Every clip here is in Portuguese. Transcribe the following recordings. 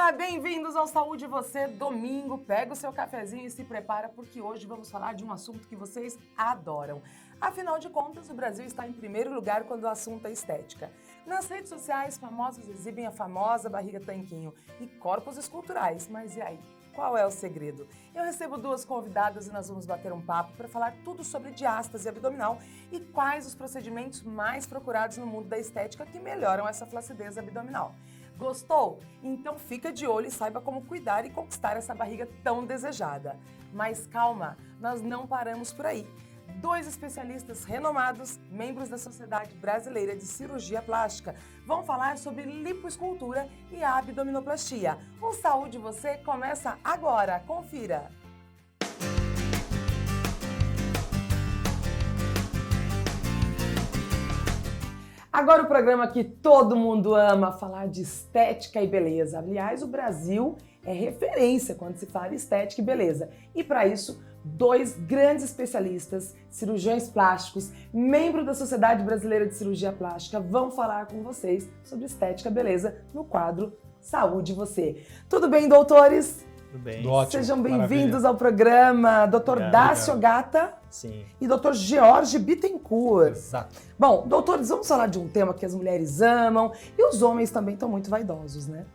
Olá, bem-vindos ao Saúde Você Domingo. Pega o seu cafezinho e se prepara porque hoje vamos falar de um assunto que vocês adoram. Afinal de contas, o Brasil está em primeiro lugar quando o assunto é estética. Nas redes sociais, famosos exibem a famosa barriga tanquinho e corpos esculturais. Mas e aí? Qual é o segredo? Eu recebo duas convidadas e nós vamos bater um papo para falar tudo sobre diástase abdominal e quais os procedimentos mais procurados no mundo da estética que melhoram essa flacidez abdominal. Gostou? Então fica de olho e saiba como cuidar e conquistar essa barriga tão desejada. Mas calma, nós não paramos por aí. Dois especialistas renomados, membros da Sociedade Brasileira de Cirurgia Plástica, vão falar sobre lipoescultura e abdominoplastia. O Saúde Você começa agora, confira! Agora o programa que todo mundo ama, falar de estética e beleza. Aliás, o Brasil é referência quando se fala estética e beleza. E para isso, dois grandes especialistas, cirurgiões plásticos, membros da Sociedade Brasileira de Cirurgia Plástica, vão falar com vocês sobre estética e beleza no quadro Saúde Você. Tudo bem, doutores? Tudo bem. Ótimo. Sejam bem-vindos ao programa, Dr. Dácio Gata. Sim. E Dr. George Bittencourt. Exato. Bom, doutores, vamos falar de um tema que as mulheres amam e os homens também estão muito vaidosos, né?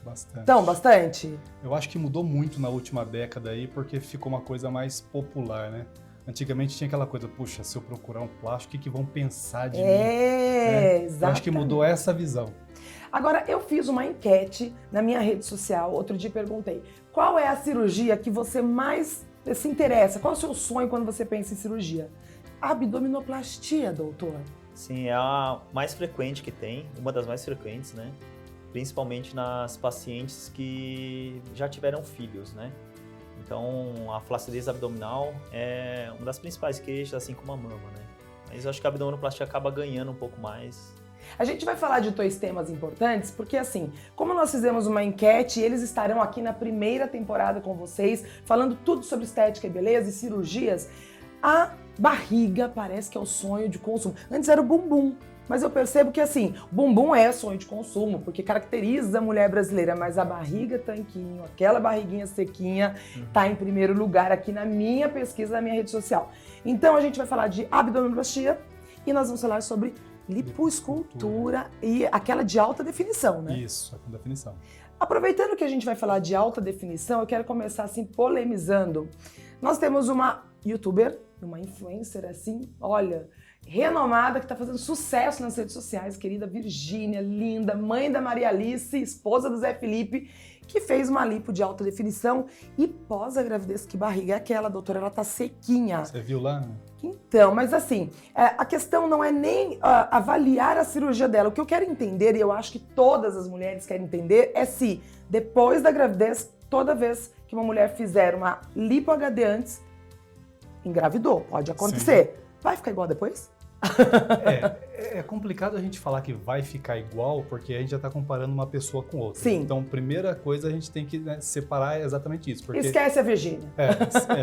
Bastante. Então, bastante? Eu acho que mudou muito na última década aí, porque ficou uma coisa mais popular, né? Antigamente tinha aquela coisa, puxa, se eu procurar um plástico, o que vão pensar de mim? Exatamente. Eu acho que mudou essa visão. Agora, eu fiz uma enquete na minha rede social, outro dia perguntei, qual é a cirurgia que você mais se interessa? Qual é o seu sonho quando você pensa em cirurgia? Abdominoplastia, doutor. Sim, é a mais frequente que tem, uma das mais frequentes, né? Principalmente nas pacientes que já tiveram filhos, né? Então, a flacidez abdominal é uma das principais queixas, assim como a mama, né? Mas eu acho que a abdominoplastia acaba ganhando um pouco mais. A gente vai falar de dois temas importantes, porque assim, como nós fizemos uma enquete, eles estarão aqui na primeira temporada com vocês, falando tudo sobre estética e beleza e cirurgias, a barriga parece que é o sonho de consumo. Antes era o bumbum, mas eu percebo que assim, bumbum é sonho de consumo, porque caracteriza a mulher brasileira, mas a barriga tanquinho, aquela barriguinha sequinha, tá em primeiro lugar aqui na minha pesquisa, na minha rede social. Então a gente vai falar de abdominoplastia e nós vamos falar sobre lipoescultura e aquela de alta definição, né? Isso, com definição. Aproveitando que a gente vai falar de alta definição, eu quero começar assim polemizando. Nós temos uma youtuber, uma influencer assim, olha, renomada, que está fazendo sucesso nas redes sociais, querida Virgínia, linda, mãe da Maria Alice, esposa do Zé Felipe, que fez uma lipo de alta definição e pós a gravidez, que barriga é aquela, doutora, ela tá sequinha. Você viu lá? Então, mas assim, a questão não é nem avaliar a cirurgia dela. O que eu quero entender, e eu acho que todas as mulheres querem entender, é se depois da gravidez, toda vez que uma mulher fizer uma lipo HD antes, engravidou, pode acontecer. Sim. Vai ficar igual depois? É complicado a gente falar que vai ficar igual, porque a gente já está comparando uma pessoa com outra. Sim. Então, primeira coisa, a gente tem que separar exatamente isso. Porque, esquece a Virgínia.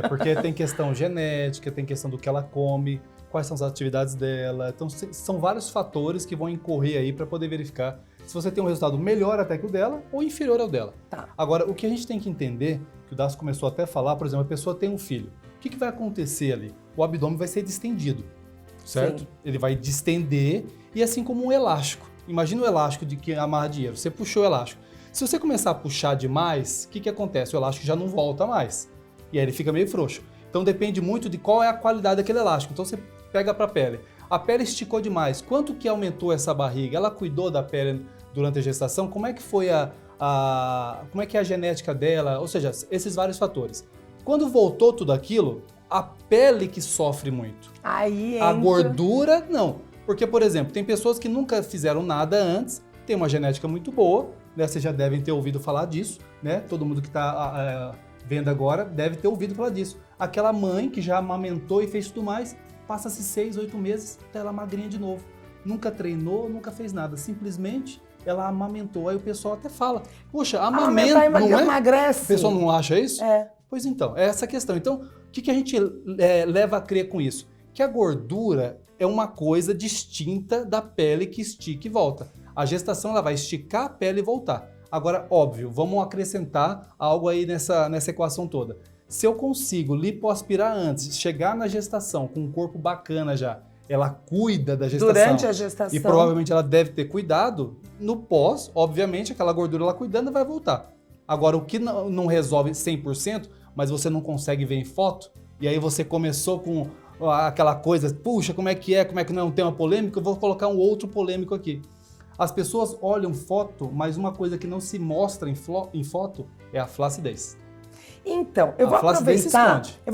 Porque tem questão genética, tem questão do que ela come, quais são as atividades dela. Então, são vários fatores que vão incorrer aí para poder verificar se você tem um resultado melhor até que o dela ou inferior ao dela. Tá. Agora, o que a gente tem que entender, que o Dácio começou até a falar, por exemplo, a pessoa tem um filho. O que vai acontecer ali? O abdômen vai ser distendido. Certo? Sim. Ele vai distender e assim como um elástico. Imagina o elástico de que amarra dinheiro. Você puxou o elástico. Se você começar a puxar demais, o que acontece? O elástico já não volta mais. E aí ele fica meio frouxo. Então depende muito de qual é a qualidade daquele elástico. Então você pega para a pele. A pele esticou demais. Quanto que aumentou essa barriga? Ela cuidou da pele durante a gestação? Como é que foi como é que é a genética dela? Ou seja, esses vários fatores. Quando voltou tudo aquilo, a pele que sofre muito. Aí a gordura, não. Porque, por exemplo, tem pessoas que nunca fizeram nada antes, tem uma genética muito boa, né? Vocês já devem ter ouvido falar disso, né? Todo mundo que está vendo agora deve ter ouvido falar disso. Aquela mãe que já amamentou e fez tudo mais, passa-se 6, 8 meses, tá ela magrinha de novo. Nunca treinou, nunca fez nada. Simplesmente ela amamentou. Aí o pessoal até fala, poxa, amamenta, não é? Emagrece. O pessoal não acha isso? É. Pois então, é essa a questão. Então, o que a gente leva a crer com isso? Que a gordura é uma coisa distinta da pele que estica e volta. A gestação ela vai esticar a pele e voltar. Agora, óbvio, vamos acrescentar algo aí nessa equação toda. Se eu consigo lipoaspirar antes, chegar na gestação com um corpo bacana já, ela cuida da gestação. Durante a gestação. E provavelmente ela deve ter cuidado, no pós, obviamente, aquela gordura ela cuidando vai voltar. Agora, o que não resolve 100%, mas você não consegue ver em foto, e aí você começou com aquela coisa, puxa, como é que não tem uma polêmica? Eu vou colocar um outro polêmico aqui. As pessoas olham foto, mas uma coisa que não se mostra em foto é a flacidez. Então, eu vou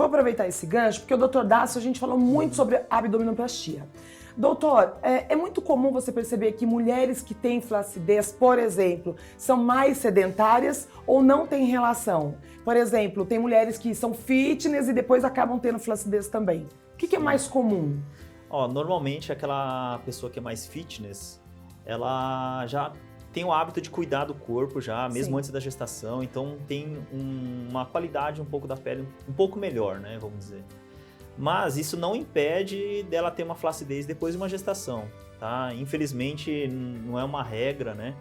aproveitar esse gancho, porque o Dr. Dácio, a gente falou muito sobre abdominoplastia. Doutor, é muito comum você perceber que mulheres que têm flacidez, por exemplo, são mais sedentárias ou não têm relação? Por exemplo, tem mulheres que são fitness e depois acabam tendo flacidez também. O que é mais comum? Normalmente aquela pessoa que é mais fitness, ela já tem o hábito de cuidar do corpo já, mesmo Sim. antes da gestação, então tem uma qualidade um pouco da pele um pouco melhor, né, vamos dizer. Mas isso não impede dela ter uma flacidez depois de uma gestação, tá? Infelizmente não é uma regra, né?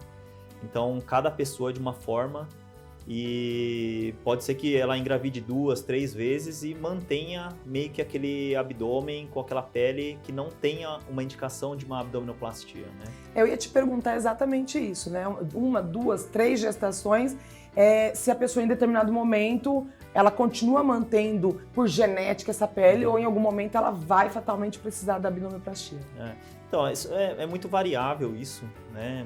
Então cada pessoa é de uma forma e pode ser que ela engravide 2, 3 vezes e mantenha meio que aquele abdômen com aquela pele que não tenha uma indicação de uma abdominoplastia, né? Eu ia te perguntar exatamente isso, né? 1, 2, 3 gestações, se a pessoa em determinado momento ela continua mantendo por genética essa pele ou em algum momento ela vai fatalmente precisar da abdominoplastia. Então, isso é muito variável isso, né?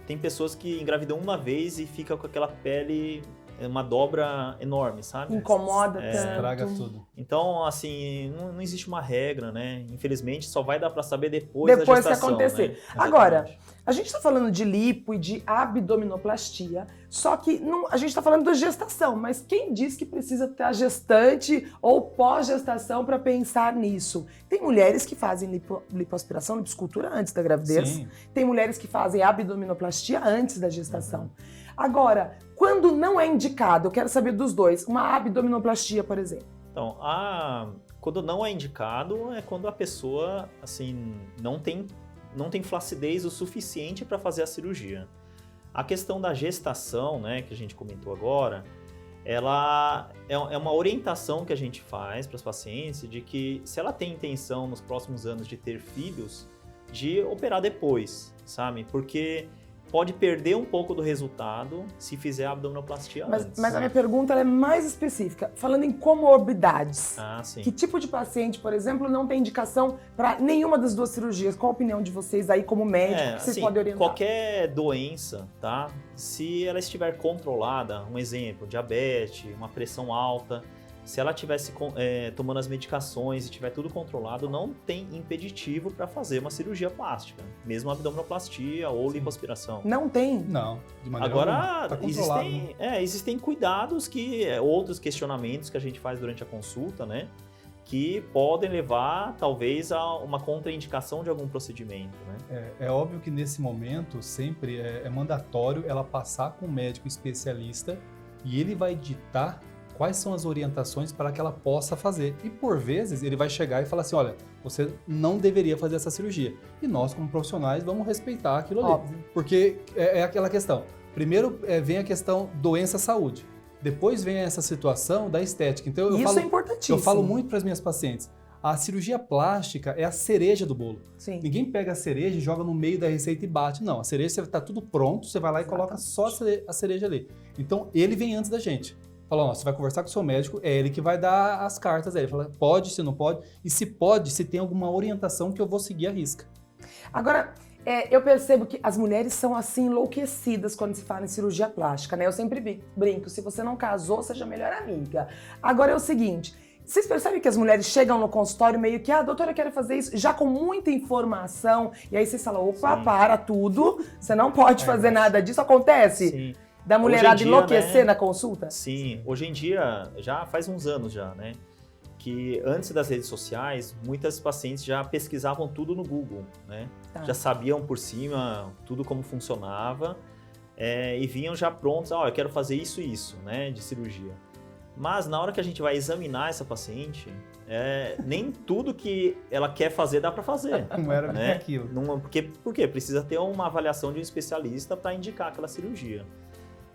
Tem pessoas que engravidam uma vez e fica com aquela pele, uma dobra enorme, sabe? Incomoda tanto. Estraga tudo. Então, assim, não existe uma regra, né? Infelizmente, só vai dar para saber depois da gestação. Depois que acontecer. Né? Agora, a gente está falando de lipo e de abdominoplastia, só que a gente está falando da gestação, mas quem diz que precisa ter a gestante ou pós-gestação para pensar nisso? Tem mulheres que fazem lipoaspiração, lipoescultura antes da gravidez, Sim. tem mulheres que fazem abdominoplastia antes da gestação. Agora, quando não é indicado, eu quero saber dos dois, uma abdominoplastia, por exemplo. Então, quando não é indicado é quando a pessoa, assim, não tem flacidez o suficiente para fazer a cirurgia. A questão da gestação, né, que a gente comentou agora, ela é uma orientação que a gente faz para as pacientes de que se ela tem intenção nos próximos anos de ter filhos, de operar depois, sabe? Porque pode perder um pouco do resultado se fizer a abdominoplastia antes. Mas a minha pergunta ela é mais específica, falando em comorbidades. Sim. Que tipo de paciente, por exemplo, não tem indicação para nenhuma das duas cirurgias? Qual a opinião de vocês aí como médico que vocês podem orientar? Qualquer doença, tá? Se ela estiver controlada, um exemplo, diabetes, uma pressão alta, se ela estivesse tomando as medicações e tiver tudo controlado, não tem impeditivo para fazer uma cirurgia plástica, mesmo abdominoplastia ou lipoaspiração. Não tem? Não, de maneira Agora, alguma. Tá controlado, né? existem cuidados outros questionamentos que a gente faz durante a consulta, né? Que podem levar, talvez, a uma contraindicação de algum procedimento, né? É óbvio que nesse momento sempre é mandatório ela passar com um médico especialista e ele vai ditar quais são as orientações para que ela possa fazer. E por vezes ele vai chegar e falar assim, olha, você não deveria fazer essa cirurgia. E nós, como profissionais, vamos respeitar aquilo ali. Óbvio. Porque é aquela questão. Primeiro vem a questão doença-saúde. Depois vem essa situação da estética. Então, Isso é importantíssimo. Eu falo muito para as minhas pacientes. A cirurgia plástica é a cereja do bolo. Sim. Ninguém pega a cereja e joga no meio da receita e bate. Não, a cereja está tudo pronto, você vai lá e coloca só a cereja ali. Então, ele vem antes da gente. Fala, você vai conversar com o seu médico, é ele que vai dar as cartas. Ele fala, pode, se não pode. E se pode, se tem alguma orientação que eu vou seguir à risca. Agora, eu percebo que as mulheres são assim enlouquecidas quando se fala em cirurgia plástica, né? Eu sempre brinco, se você não casou, seja a melhor amiga. Agora é o seguinte, vocês percebem que as mulheres chegam no consultório meio que, doutora, eu quero fazer isso, já com muita informação, e aí vocês falam, opa, Sim. para tudo, você não pode fazer nada disso, acontece? Sim. Da mulherada Hoje em dia, enlouquecer né? na consulta? Sim, hoje em dia, já faz uns anos já, né? Que antes das redes sociais, muitas pacientes já pesquisavam tudo no Google, né? Tá. Já sabiam por cima tudo como funcionava e vinham já prontos, eu quero fazer isso e isso, né? De cirurgia. Mas na hora que a gente vai examinar essa paciente, nem tudo que ela quer fazer dá para fazer. Não era bem né? aquilo. Por quê? Precisa ter uma avaliação de um especialista para indicar aquela cirurgia.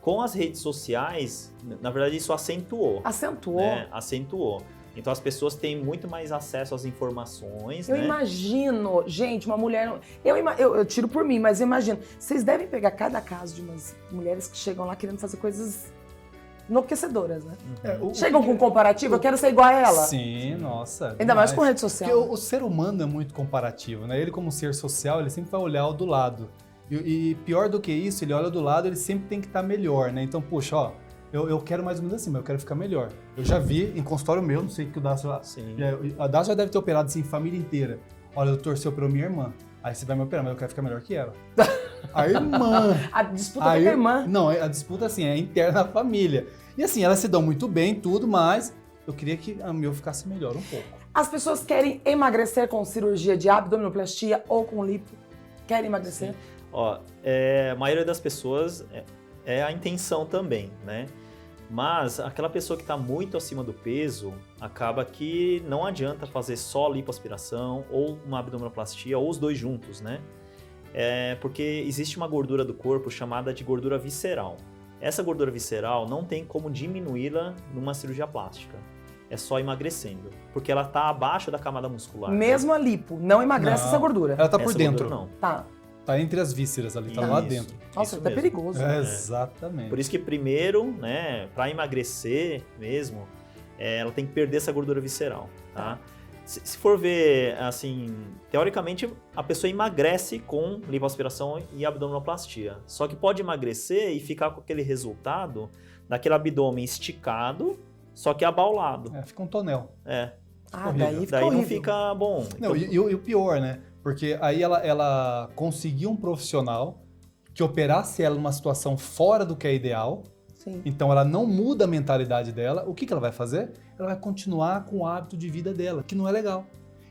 Com as redes sociais, na verdade, isso acentuou. Acentuou? Né? Acentuou. Então, as pessoas têm muito mais acesso às informações, Eu né? imagino, gente, uma mulher... Eu tiro por mim, mas eu imagino. Vocês devem pegar cada caso de umas mulheres que chegam lá querendo fazer coisas enlouquecedoras, né? Chegam com comparativo, eu quero ser igual a ela. Sim, nossa. Ainda mais demais. com rede social. Porque o ser humano é muito comparativo, né? Ele, como ser social, ele sempre vai olhar o do lado. E pior do que isso, ele olha do lado, ele sempre tem que estar melhor, né? Então, puxa, ó, eu quero mais ou menos assim, mas eu quero ficar melhor. Eu já vi em consultório meu, não sei que o Dácio... Sim. A Dácio já deve ter operado assim, família inteira. Olha, o doutor, você operou minha irmã. Aí você vai me operar, mas eu quero ficar melhor que ela. A irmã. A disputa com a irmã. Não, a disputa assim, é interna da família. E assim, elas se dão muito bem, tudo, mas eu queria que a meu ficasse melhor um pouco. As pessoas querem emagrecer com cirurgia de abdominoplastia ou com lipo? Querem emagrecer? Sim. Ó, a maioria das pessoas é a intenção também, né? Mas aquela pessoa que está muito acima do peso, acaba que não adianta fazer só lipoaspiração ou uma abdominoplastia ou os dois juntos, né? Porque existe uma gordura do corpo chamada de gordura visceral. Essa gordura visceral não tem como diminuí-la numa cirurgia plástica. É só emagrecendo, porque ela está abaixo da camada muscular. Mesmo a lipo, não emagrece Não. essa gordura. Ela tá por Essa dentro. gordura não. Tá. Tá entre as vísceras ali, tá lá Isso. dentro. Nossa, Isso até mesmo. perigoso. Exatamente. Por isso que primeiro, né, para emagrecer mesmo, ela tem que perder essa gordura visceral, tá? Se for ver, assim, teoricamente a pessoa emagrece com lipoaspiração e abdominoplastia. Só que pode emagrecer e ficar com aquele resultado daquele abdômen esticado, só que abaulado. Fica um tonel. Ah, horrível. daí fica Daí horrível. não fica bom. Não, Então, e o pior, né? Porque aí ela conseguiu um profissional que operasse ela numa situação fora do que é ideal. Sim. Então ela não muda a mentalidade dela. O que ela vai fazer? Ela vai continuar com o hábito de vida dela, que não é legal.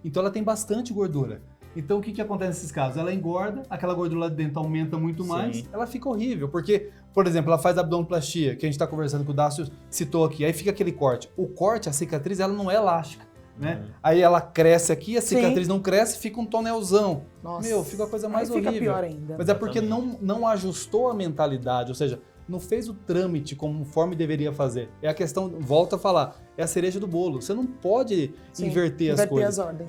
Então ela tem bastante gordura. Então o que acontece nesses casos? Ela engorda, aquela gordura lá dentro aumenta muito mais, Sim. ela fica horrível. Porque, por exemplo, ela faz abdominoplastia, que a gente está conversando, que o Dácio citou aqui, aí fica aquele corte. O corte, a cicatriz, ela não é elástica, né? Aí ela cresce aqui, a cicatriz não cresce, fica um tonelzão. Nossa. Meu, fica a coisa mais Aí horrível. fica pior ainda. Mas é porque não ajustou a mentalidade, ou seja, não fez o trâmite conforme deveria fazer. É a questão, volta a falar, é a cereja do bolo. Você não pode inverter as coisas. as ordens.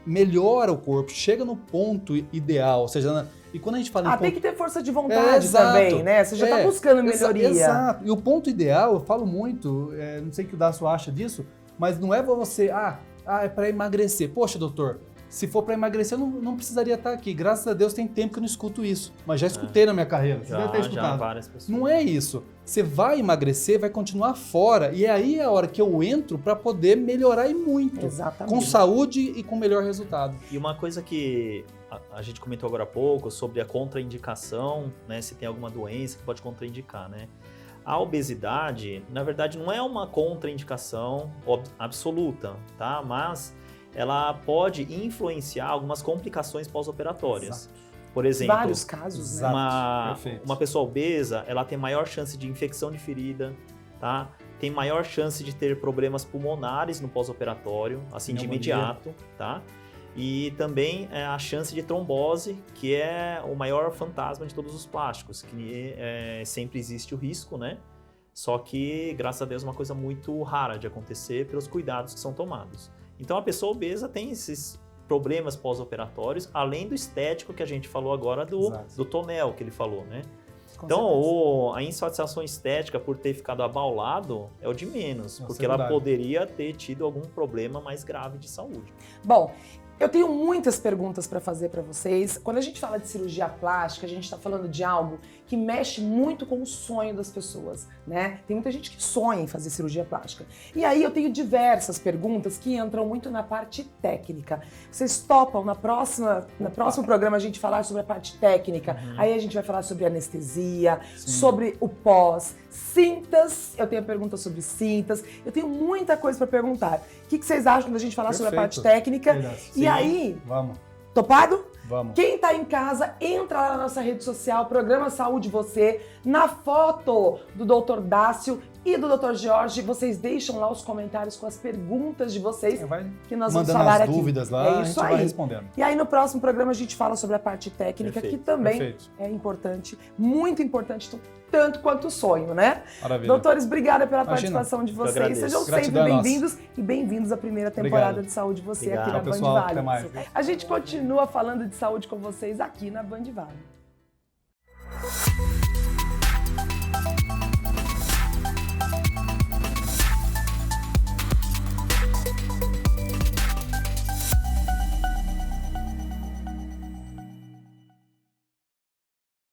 Melhora o corpo, chega no ponto ideal, ou seja, e quando a gente fala em tem ponto... que ter força de vontade exato. também, né? Você já tá buscando melhoria. Exato. E o ponto ideal, eu falo muito, não sei o que o Dácio acha disso, mas não é você, é para emagrecer. Poxa, doutor, se for para emagrecer, eu não precisaria estar aqui. Graças a Deus tem tempo que eu não escuto isso. Mas já escutei na minha carreira. Você deve ter escutado. várias pessoas. Não é isso. Você vai emagrecer, vai continuar fora. E aí é a hora que eu entro para poder melhorar e muito. Exatamente. Com saúde e com melhor resultado. E uma coisa que a gente comentou agora há pouco sobre a contraindicação, né? Se tem alguma doença que pode contraindicar, né? A obesidade, na verdade, não é uma contraindicação absoluta, tá? Mas ela pode influenciar algumas complicações pós-operatórias. Por exemplo, Vários casos, né? uma pessoa obesa, ela tem maior chance de infecção de ferida, tá? Tem maior chance de ter problemas pulmonares no pós-operatório, assim, de imediato, tá? E também a chance de trombose, que é o maior fantasma de todos os plásticos, que sempre existe o risco, né? Só que, graças a Deus, é uma coisa muito rara de acontecer pelos cuidados que são tomados. Então, a pessoa obesa tem esses problemas pós-operatórios, além do estético que a gente falou agora do tonel que ele falou, né? Então, a insatisfação estética por ter ficado abaulado é o de menos, porque ela poderia ter tido algum problema mais grave de saúde. Bom, eu tenho muitas perguntas para fazer para vocês. Quando a gente fala de cirurgia plástica, a gente está falando de algo que mexe muito com o sonho das pessoas, né? Tem muita gente que sonha em fazer cirurgia plástica. E aí eu tenho diversas perguntas que entram muito na parte técnica. Vocês topam no próximo programa a gente falar sobre a parte técnica? Aí a gente vai falar sobre anestesia, sobre o pós, cintas. Eu tenho perguntas sobre cintas. Eu tenho muita coisa para perguntar. O que vocês acham da gente falar sobre a parte técnica? E aí, vamos. Topado? Vamos. Quem tá em casa, entra lá na nossa rede social, Programa Saúde Você. na foto do Dr. Dácio e do Dr. Jorge, vocês deixam lá os comentários com as perguntas de vocês que nós vamos falar aqui. Mandando as dúvidas lá, a gente vai respondendo. E aí no próximo programa a gente fala sobre a parte técnica, que também é importante, muito importante, tanto quanto o sonho, né? Maravilha. Doutores, obrigada pela participação de vocês. Sejam sempre bem-vindos e bem-vindos à primeira temporada de Saúde Você aqui na Band Vale. A gente continua falando de saúde com vocês aqui na Band Vale.